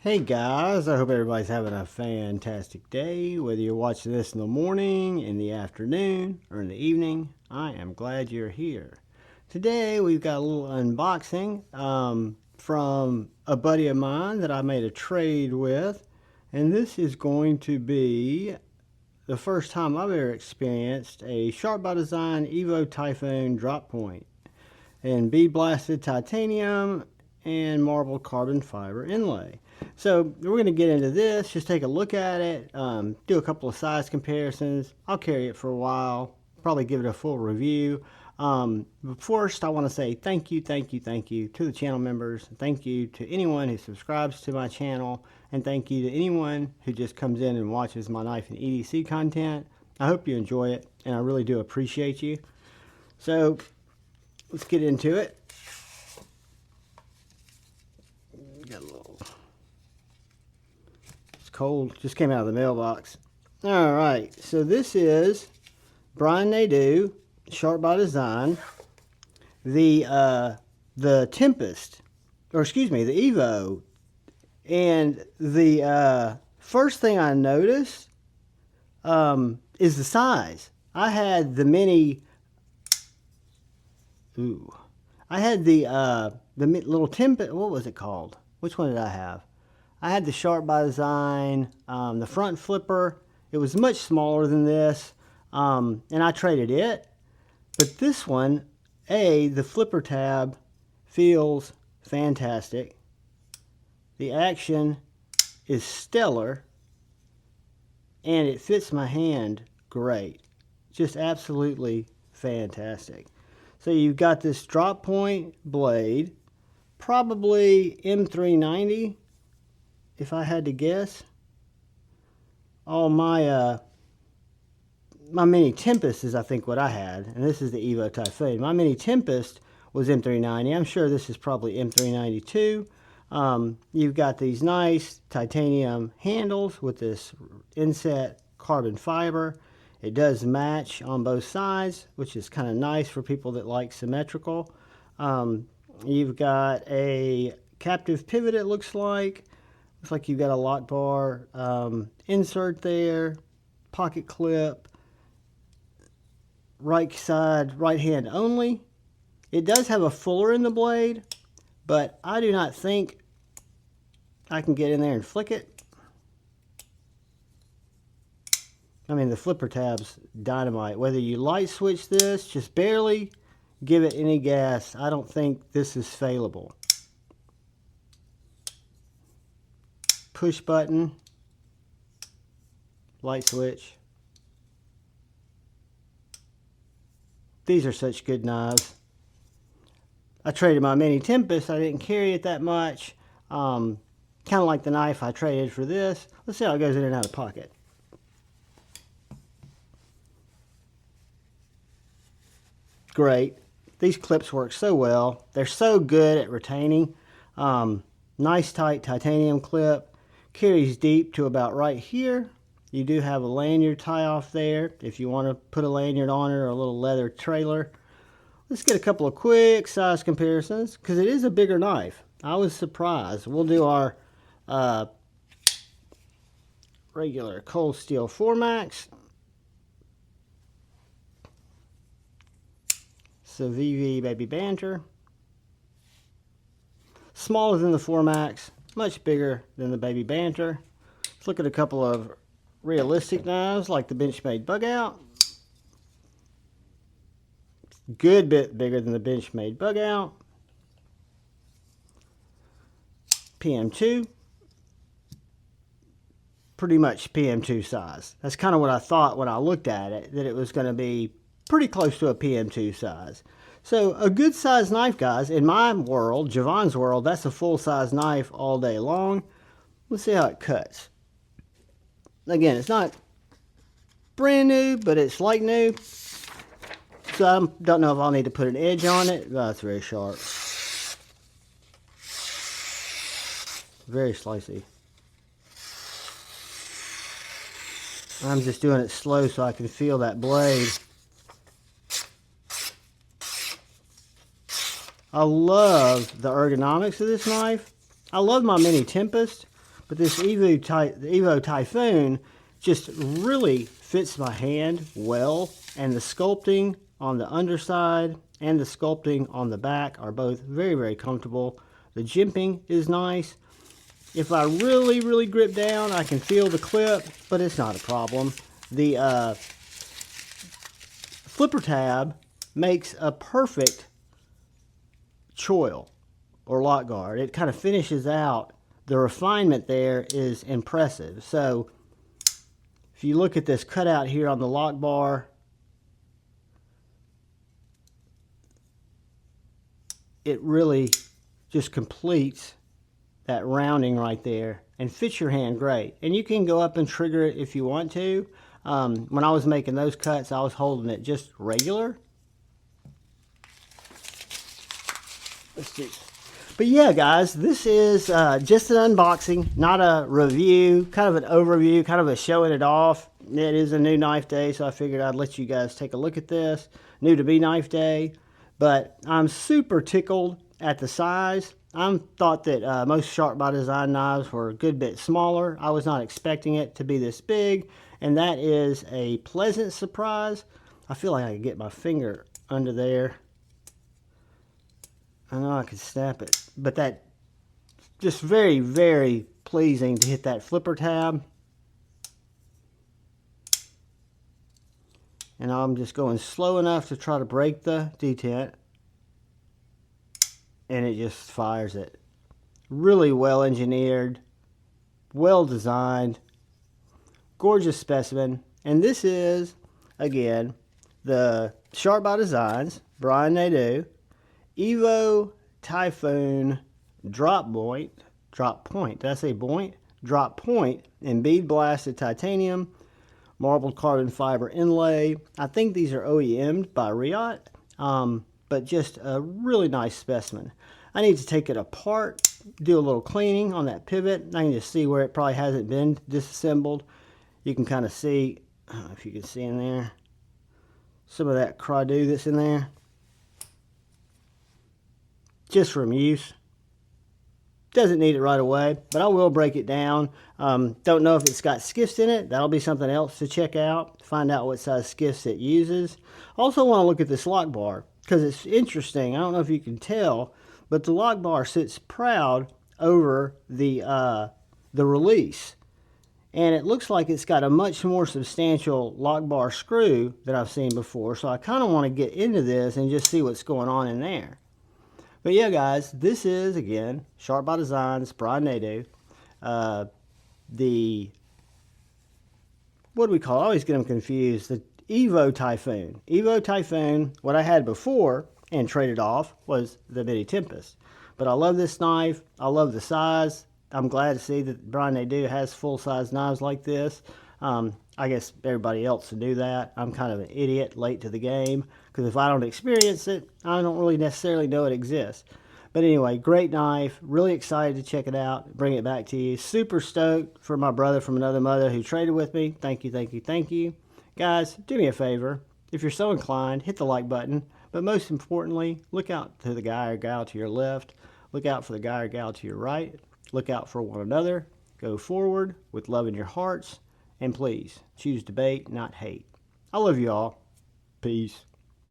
Hey guys, I hope everybody's having a fantastic day. Whether you're watching this in the morning, in the afternoon, or in the evening, I am glad you're here. Today we've got a little unboxing from a buddy of mine that I made a trade with. And this is going to be the first time I've ever experienced a Sharp by Design Evo Typhoon drop point in bead blasted titanium and marble carbon fiber inlay. So we're going to get into this, just take a look at it, do a couple of size comparisons. I'll carry it for a while, probably give it a full review. But first, I want to say thank you to the channel members. Thank you to anyone who subscribes to my channel, and thank you to anyone who just comes in and watches my knife and EDC content. I hope you enjoy it, and I really do appreciate you. So let's get into it. Got a little, it's cold, just came out of the mailbox. All right, so this is Brian Nadeau, Sharp by Design, the Tempest, or excuse me, the Evo. And the first thing I noticed is the size. I had the mini. I had the little Tempest. What was it called? Which one did I have? I had the Sharp by Design, the front flipper. It was much smaller than this, and I traded it. But this one, the flipper tab feels fantastic. The action is stellar, and it fits my hand great. Just absolutely fantastic. So you've got this drop point blade, probably M390, if I had to guess. Oh, my Mini Tempest is, I think, what I had, and this is the Evo Typhoon. My Mini Tempest was M390. I'm sure this is probably M392. You've got these nice titanium handles with this inset carbon fiber. It does match on both sides, which is kind of nice for people that like symmetrical. You've got a captive pivot, it looks like. Looks like you've got a lock bar insert there, pocket clip, right side, right hand only. It does have a fuller in the blade, but I do not think I can get in there and flick it. I mean, the flipper tab's dynamite. Whether you light switch this, just barely give it any gas, I don't think this is failable. Push button, light switch. These are such good knives. I traded my Mini Tempest. I didn't carry it that much. Kind of like the knife I traded for this. Let's see how it goes in and out of pocket. Great. These clips work so well. They're so good at retaining. Nice tight titanium clip. Carries deep to about right here. You do have a lanyard tie off there if you want to put a lanyard on it, or a little leather trailer. Let's get a couple of quick size comparisons, because it is a bigger knife. I was surprised. We'll do our regular cold steel 4-max. So VV Baby Banter. Smaller than the 4-max, much bigger than the Baby Banter. Let's look at a couple of realistic knives like the Benchmade Bug Out. Good bit bigger than the Benchmade Bug Out. PM2. Pretty much PM2 size. That's kind of what I thought when I looked at it, that it was going to be pretty close to a PM2 size. So a good size knife, guys. In my world, Javon's world, that's a full size knife all day long. Let's see how it cuts. Again, it's not brand new, but it's like new. So I don't know if I'll need to put an edge on it. Oh, it's very sharp. Very slicey. I'm just doing it slow so I can feel that blade. I love the ergonomics of this knife. I love my Mini Tempest, But this Evo Typhoon just really fits my hand well, and the sculpting on the underside and the sculpting on the back are both very, very comfortable. The jimping is nice. If I really, really grip down, I can feel the clip, but it's not a problem. The flipper tab makes a perfect choil or lock guard. It kind of finishes out. The refinement there is impressive. So if you look at this cutout here on the lock bar, it really just completes that rounding right there and fits your hand great. And you can go up and trigger it if you want to. When I was making those cuts, I was holding it just regular. Let's see. But yeah, guys, this is just an unboxing, not a review, kind of an overview, kind of a showing it off. It is a new knife day, so I figured I'd let you guys take a look at this. New to be knife day. But I'm super tickled at the size. I thought that most Sharp by Design knives were a good bit smaller. I was not expecting it to be this big, and that is a pleasant surprise. I feel like I could get my finger under there. I know I could snap it, but that just very, very pleasing to hit that flipper tab. And I'm just going slow enough to try to break the detent, and it just fires it. Really well engineered, well designed, gorgeous specimen. And this is, again, the Sharp by Designs, Brian Nadeau, Evo Typhoon drop point, did I say point? Drop point in bead blasted titanium, marbled carbon fiber inlay. I think these are OEM'd by Riot, but just a really nice specimen. I need to take it apart, do a little cleaning on that pivot. I can just see where it probably hasn't been disassembled. You can kind of see, I don't know if you can see in there, some of that crado that's in there. Just from use. Doesn't need it right away, but I will break it down. Don't know if it's got skiffs in it. That'll be something else to check out. Find out what size skiffs it uses. Also want to look at this lock bar because it's interesting. I don't know if you can tell, but the lock bar sits proud over the release. And it looks like it's got a much more substantial lock bar screw than I've seen before. So I kind of want to get into this and just see what's going on in there. But yeah, guys, this is, again, Sharp by Designs, Brian Nadeau. What do we call it? I always get them confused. The Evo Typhoon. Evo Typhoon, what I had before and traded off was the Mini Tempest. But I love this knife. I love the size. I'm glad to see that Brian Nadeau has full-size knives like this. I guess everybody else would do that. I'm kind of an idiot, late to the game, because if I don't experience it, I don't really necessarily know it exists. But anyway, great knife. Really excited to check it out, bring it back to you. Super stoked for my brother from another mother who traded with me. Thank you, thank you, thank you. Guys, do me a favor. If you're so inclined, hit the like button. But most importantly, look out to the guy or gal to your left. Look out for the guy or gal to your right. Look out for one another. Go forward with love in your hearts. And please, choose debate, not hate. I love you all. Peace.